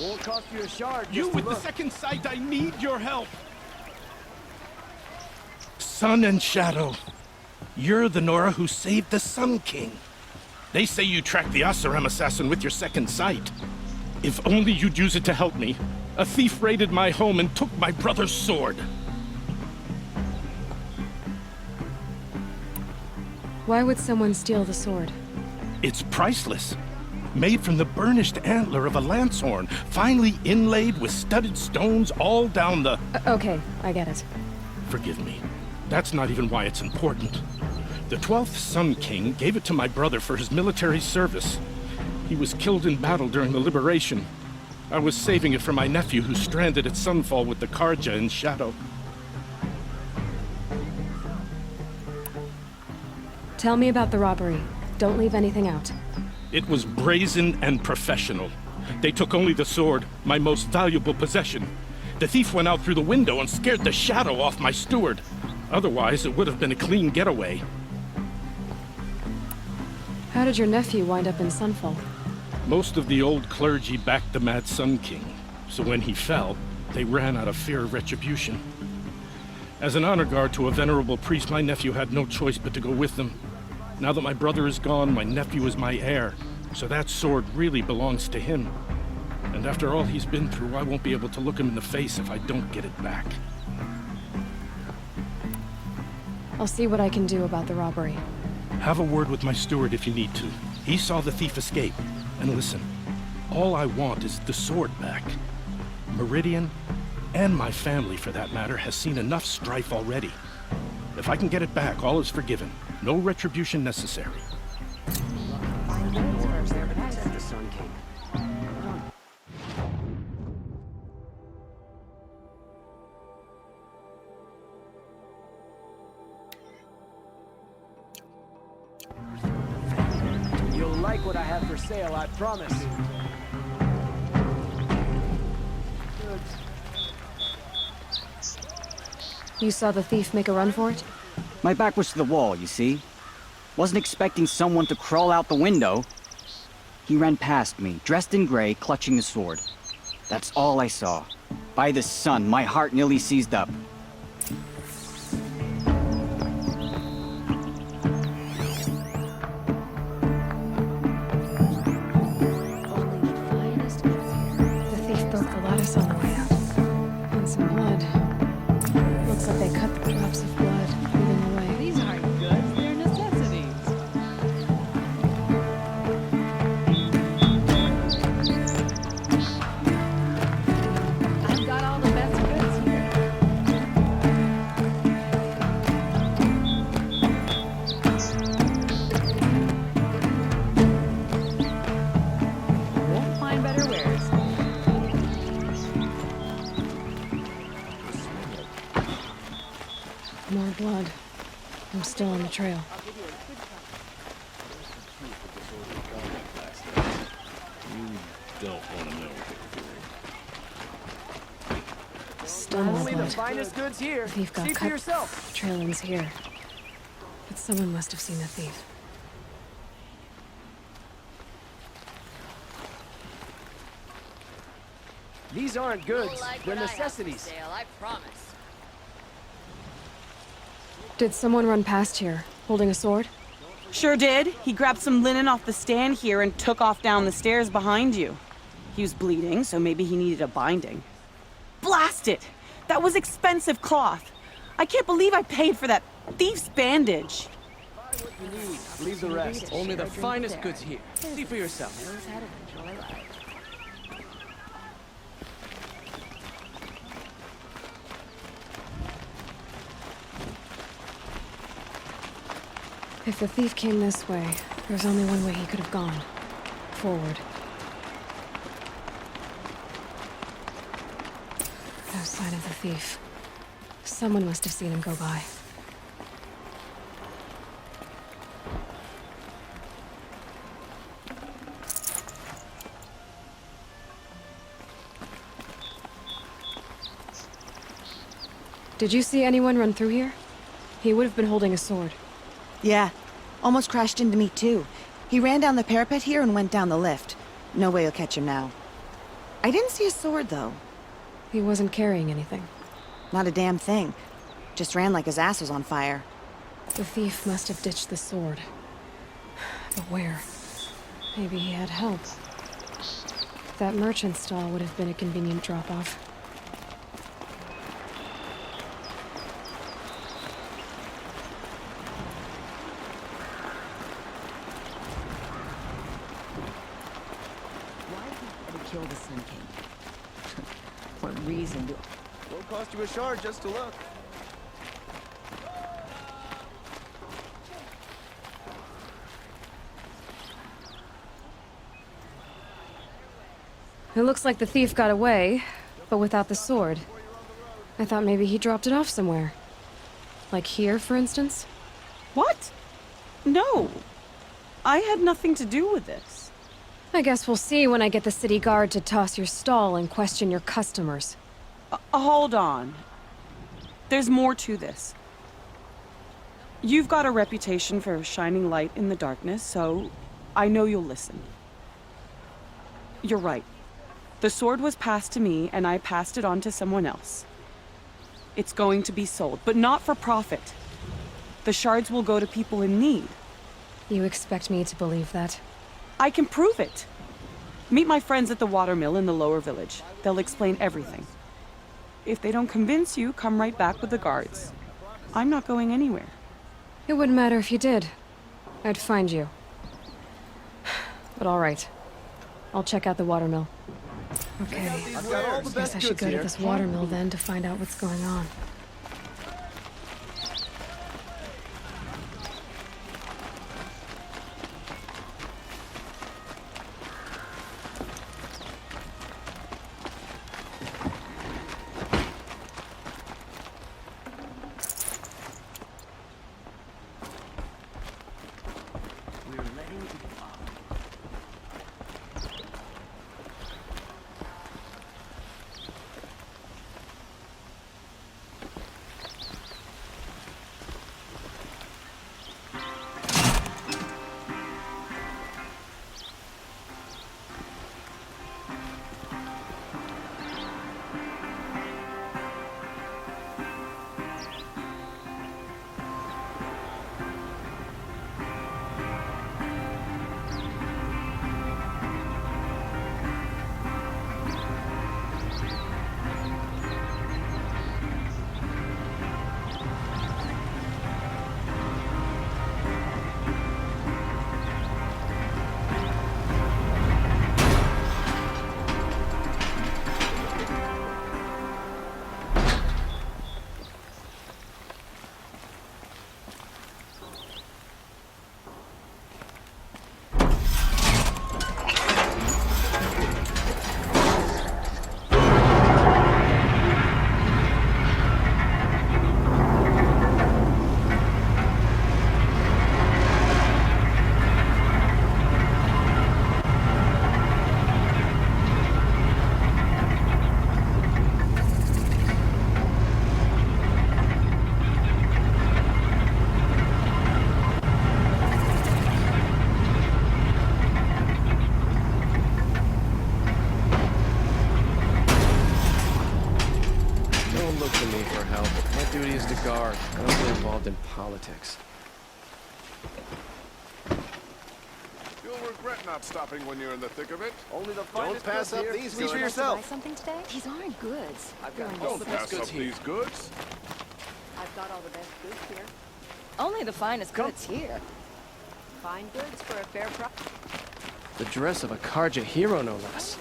Won't cost you a shard. You with the second sight, I need your help. Sun and Shadow, you're the Nora who saved the Sun King. They say you tracked the Asaram assassin with your second sight. If only you'd use it to help me. A thief raided my home and took my brother's sword. Why would someone steal the sword? It's priceless. Made from the burnished antler of a lancehorn, finely inlaid with studded stones all down the... Okay, I get it. Forgive me. That's not even why it's important. The 12th Sun King gave it to my brother for his military service. He was killed in battle during the liberation. I was saving it for my nephew who's stranded at Sunfall with the Karja in Shadow. Tell me about the robbery. Don't leave anything out. It was brazen and professional. They took only the sword, my most valuable possession. The thief went out through the window and scared the shadow off my steward. Otherwise, it would have been a clean getaway. How did your nephew wind up in Sunfall? Most of the old clergy backed the Mad Sun King, so when he fell, they ran out of fear of retribution. As an honor guard to a venerable priest, my nephew had no choice but to go with them. Now that my brother is gone, my nephew is my heir, so that sword really belongs to him. And after all he's been through, I won't be able to look him in the face if I don't get it back. I'll see what I can do about the robbery. Have a word with my steward if you need to. He saw the thief escape. And listen, all I want is the sword back. Meridian, and my family for that matter, has seen enough strife already. If I can get it back, all is forgiven. No retribution necessary. You'll like what I have for sale, I promise. You saw the thief make a run for it? My back was to the wall, you see. Wasn't expecting someone to crawl out the window. He ran past me, dressed in gray, clutching the sword. That's all I saw. By the sun, my heart nearly seized up. The thief broke the lattice on the way out. And some blood. Looks like they cut the drops of blood leading the way. These aren't goods, they're necessities. I've got all the best goods here. Won't find better wares. More blood. I'm still on the trail. Don't want to know. Still more Only the blood. finest goods here. The thief got See for cut. yourself. The trail ends here. But someone must have seen the thief. These aren't goods. They're necessities. Sale, I promise. Did someone run past here, holding a sword? Sure did. He grabbed some linen off the stand here and took off down the stairs behind you. He was bleeding, so maybe he needed a binding. Blast it! That was expensive cloth. I can't believe I paid for that thief's bandage. Leave the rest. Only the finest goods here. See for yourself. Knows how to enjoy life. If the thief came this way, there's only one way he could have gone. Forward. No sign of the thief. Someone must have seen him go by. Did you see anyone run through here? He would have been holding a sword. Yeah, almost crashed into me too. He ran down the parapet here and went down the lift. No way you'll catch him now. I didn't see a sword, though. He wasn't carrying anything. Not a damn thing. Just ran like his ass was on fire. The thief must have ditched the sword. But where? Maybe he had help. That merchant stall would have been a convenient drop-off. Why did you try to kill the Sun King? What reason do... Won't cost you a shard just to look. It looks like the thief got away, but without the sword. I thought maybe he dropped it off somewhere. Like here, for instance? What? No. I had nothing to do with this. I guess we'll see when I get the city guard to toss your stall and question your customers. Hold on. There's more to this. You've got a reputation for shining light in the darkness, so I know you'll listen. You're right. The sword was passed to me, and I passed it on to someone else. It's going to be sold, but not for profit. The shards will go to people in need. You expect me to believe that? I can prove it. Meet my friends at the watermill in the lower village. They'll explain everything. If they don't convince you, come right back with the guards. I'm not going anywhere. It wouldn't matter if you did. I'd find you. But all right. I'll check out the watermill. Okay. I've got all the Guess best I should goods go to here. this watermill then to find out what's going on. guard. I don't get involved in politics. You'll regret not stopping when you're in the thick of it. Only the Don't finest pass goods up here. these See for goods. yourself. Buy something today? These aren't goods. I've got They're all the Don't best pass goods up here. these goods. I've got all the best goods here. Only the finest goods here. Fine goods for a fair price. The dress of a Karja hero, no less.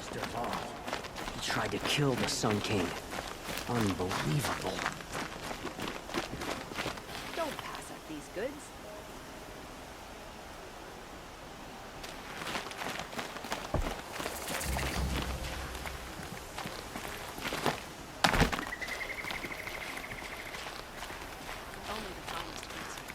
Stood off. He tried to kill the Sun King. Unbelievable. Don't pass up these goods. Only the finest goods here.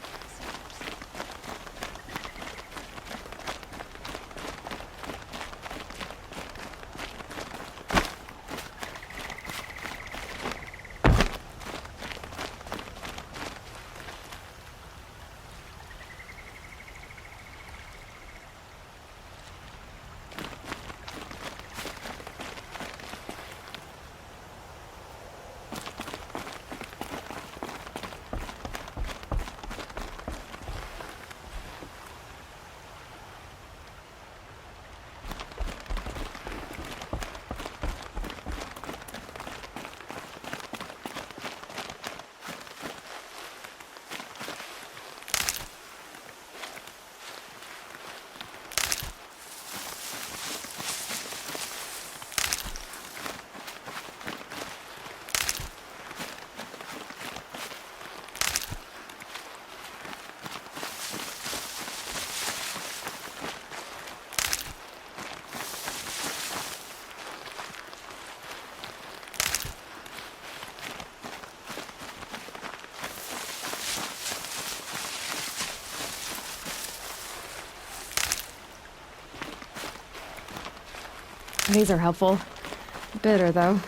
These are helpful. Bitter, though.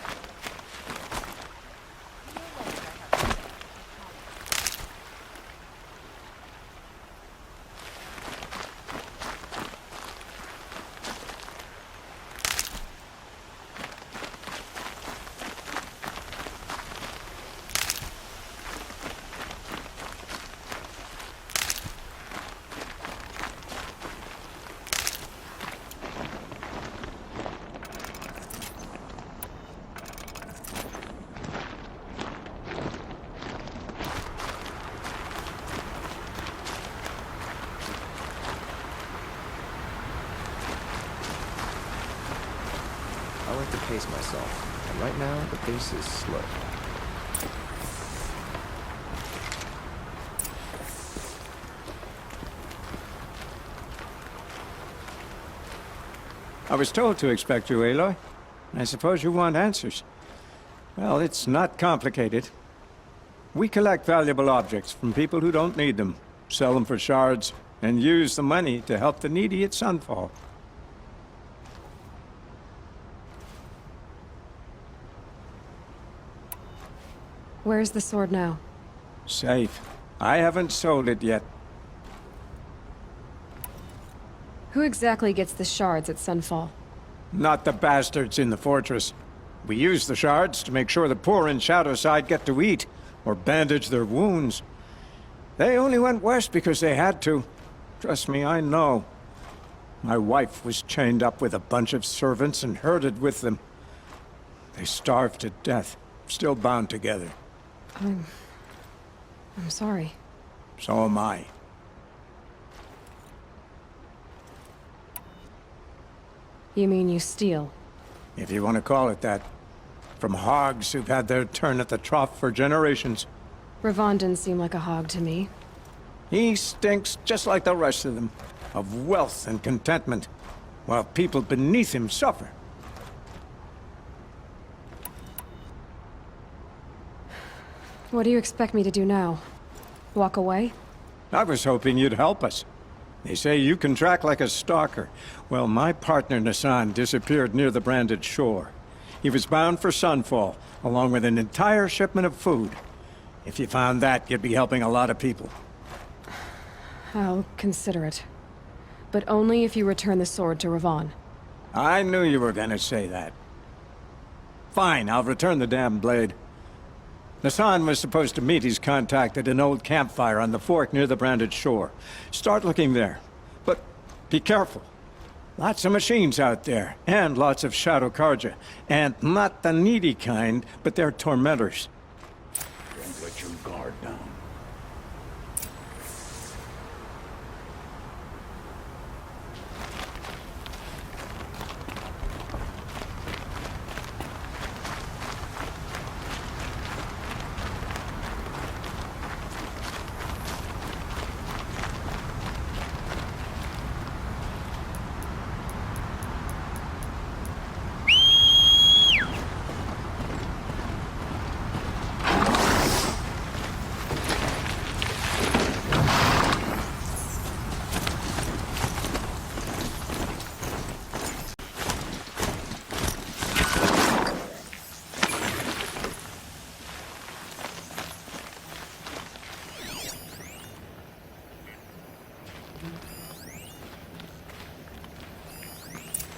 I like to pace myself, and right now the pace is slow. I was told to expect you, Aloy. I suppose you want answers. Well, it's not complicated. We collect valuable objects from people who don't need them, sell them for shards, and use the money to help the needy at Sunfall. Where's the sword now? Safe. I haven't sold it yet. Who exactly gets the shards at Sunfall? Not the bastards in the fortress. We use the shards to make sure the poor in Shadowside get to eat, or bandage their wounds. They only went west because they had to. Trust me, I know. My wife was chained up with a bunch of servants and herded with them. They starved to death, still bound together. I'm sorry. So am I. You mean you steal? If you want to call it that. From hogs who've had their turn at the trough for generations. Ravon didn't seem like a hog to me. He stinks just like the rest of them, of wealth and contentment, while people beneath him suffer. What do you expect me to do now? Walk away? I was hoping you'd help us. They say you can track like a stalker. Well, my partner Nassan disappeared near the branded shore. He was bound for Sunfall, along with an entire shipment of food. If you found that, you'd be helping a lot of people. I'll consider it. But only if you return the sword to Ravon. I knew you were gonna say that. Fine, I'll return the damn blade. Nassan was supposed to meet his contact at an old campfire on the fork near the branded shore. Start looking there. But be careful. Lots of machines out there, and lots of Shadow Karja. And not the needy kind, but they're tormentors. Don't let your guard down.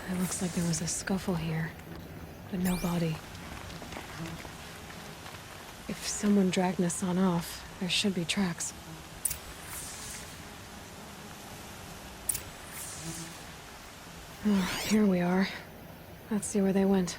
It looks like there was a scuffle here, but no body. If someone dragged Nassan off, there should be tracks. Oh, here we are. Let's see where they went.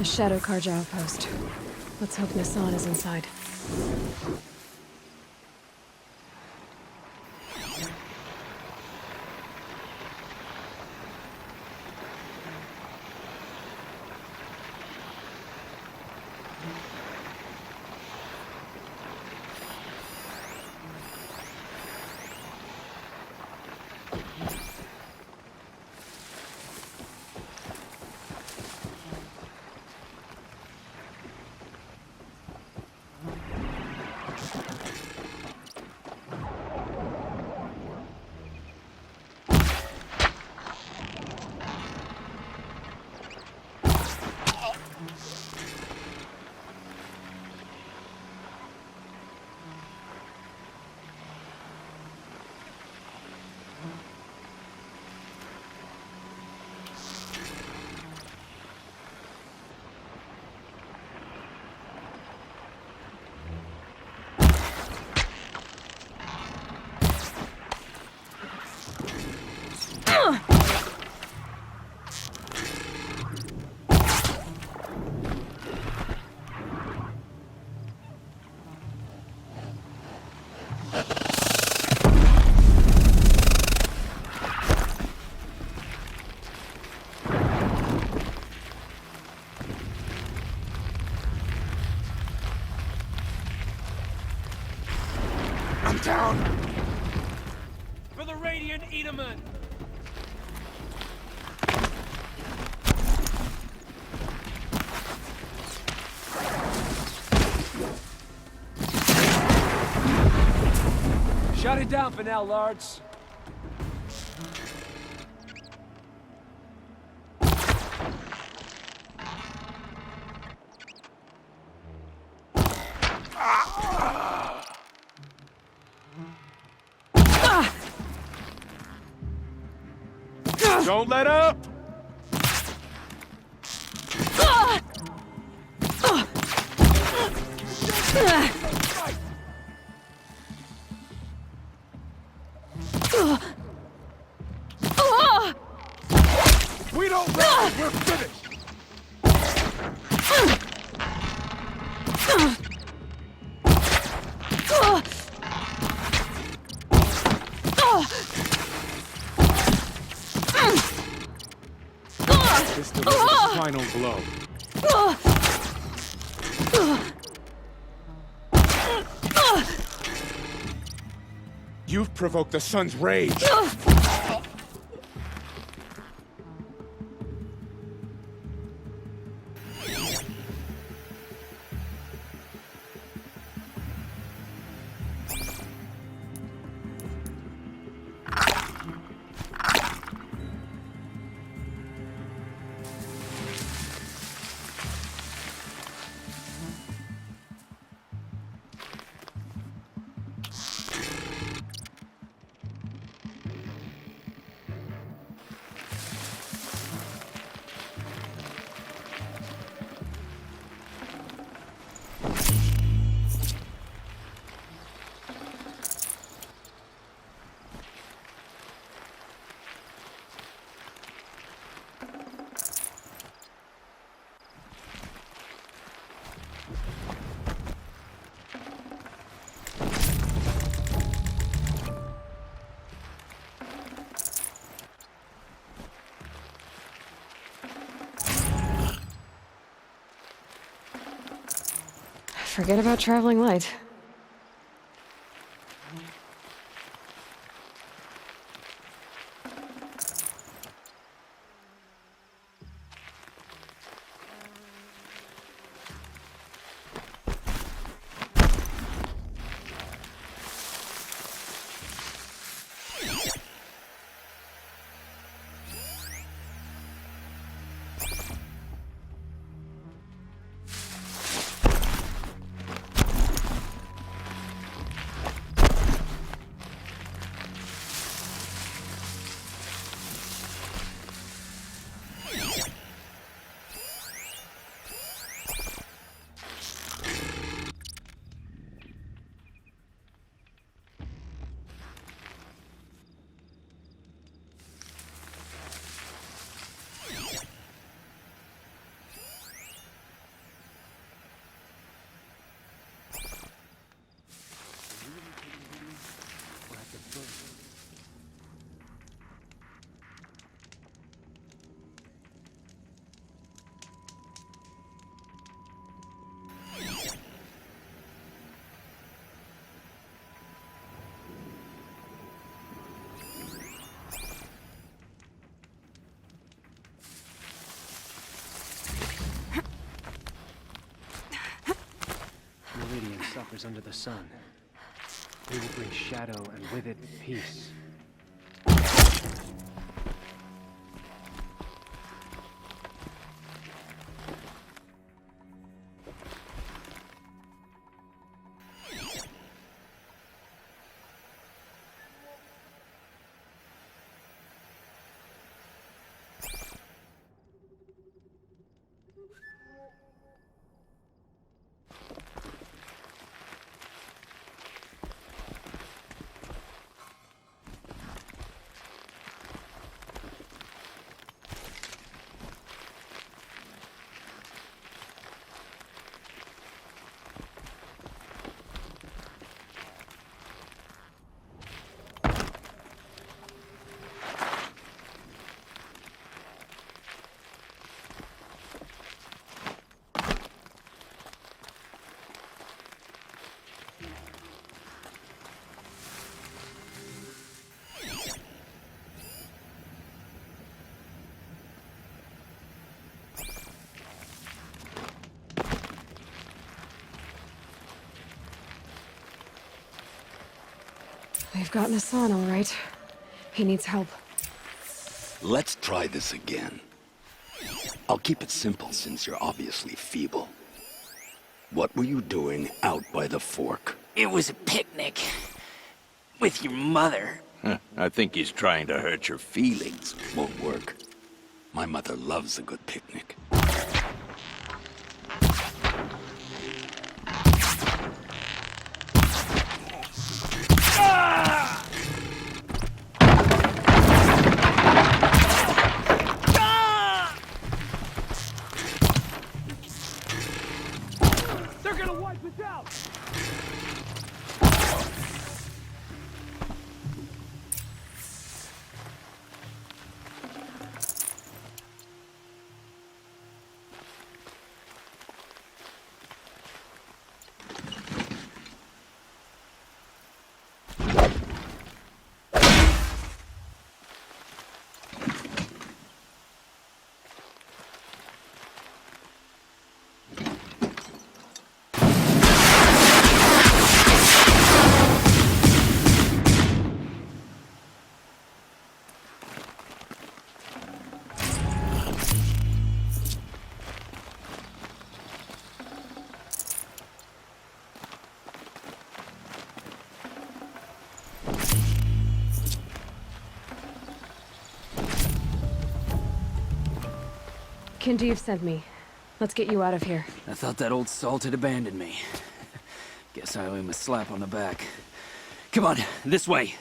The Shadow Carja outpost. Let's hope Nassan is inside. Down! For the Radiant Edaman! Shut it down for now, Lords. Don't let up! We don't run! We're finished! This delivers the final blow. You've provoked the sun's rage. Forget about traveling light. whispers under the sun. They will bring shadow and with it peace. We've gotten Hassan, all right. He needs help. Let's try this again. I'll keep it simple since you're obviously feeble. What were you doing out by the fork? It was a picnic. With your mother. I think he's trying to hurt your feelings. Won't work. My mother loves a good picnic. They're gonna wipe us out! Kindeev sent me. Let's get you out of here. I thought that old salt had abandoned me. Guess I owe him a slap on the back. Come on, this way.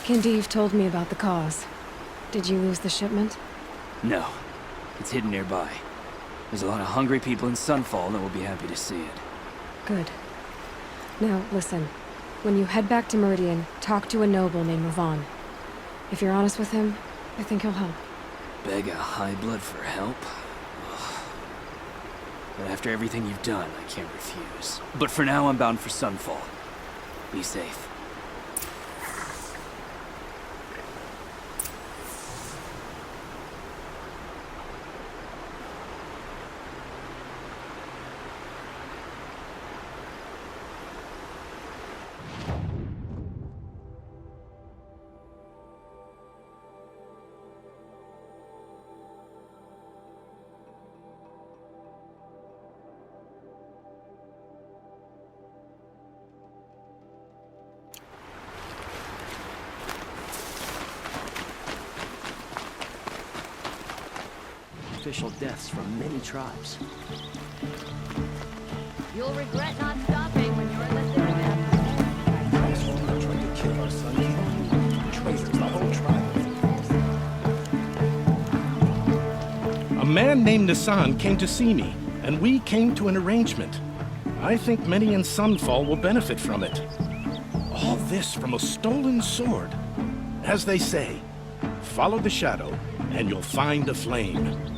Kindeev told me about the cause. Did you lose the shipment? No. It's hidden nearby. There's a lot of hungry people in Sunfall that will be happy to see it. Good. Now, listen. When you head back to Meridian, talk to a noble named Ravan. If you're honest with him, I think he'll help. Beg a high blood for help? Ugh. But after everything you've done, I can't refuse. But for now, I'm bound for Sunfall. Be safe. unofficial deaths from many tribes. You'll regret not stopping when you're in the thick of it. Tried to kill our Sun King. Traitors, the whole tribe. A man named Nassan came to see me, and we came to an arrangement. I think many in Sunfall will benefit from it. All this from a stolen sword. As they say, follow the shadow, and you'll find a flame.